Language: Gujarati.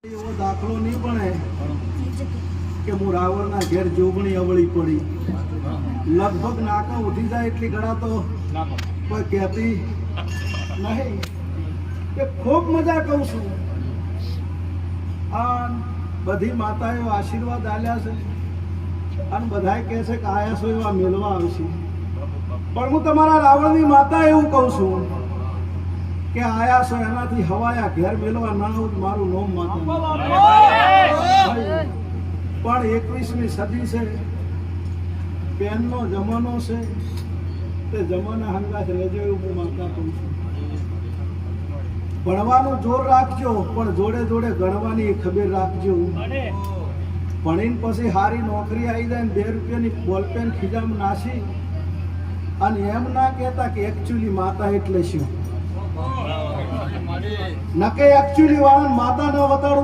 એવો દાખલો નહીં બને કે હું રાવણના ઘેર જોગણી અવળી પડી લગભગ નાકા ઉઠી જાય એટલી ઘડા તો કોઈ કહેતી નહીં કે ખૂબ મજા કહું છું. આ બધી માતાઓ આશીર્વાદ આલ્યા છે અને બધા કહે છે કે આયા છો એવા મેળવા આવશે, પણ હું તમારા રાવણની માતા એવું કહું છું કે આયા છો એનાથી હવાયા ઘેર મેળવા ના આવું મારું નોમ માતા. પણ 21મી સદી છે, પેનનો જમાનો છે, તે જમાના હંગાત રહેજો એવું હું માતા કહું છું. ભણવાનું જોર રાખજો પણ જોડે જોડે ગણવાની ખબર રાખજો. ભણીને પછી સારી નોકરી આવી જાય ને 2 રૂપિયાની બોલપેન ખીજામાં નાસી અને એમ ના કહેતા કે એકચ્યુઅલી માતા એટલે શું, નકે એકચ્યુઅલી વાળા માતા ન વતાડું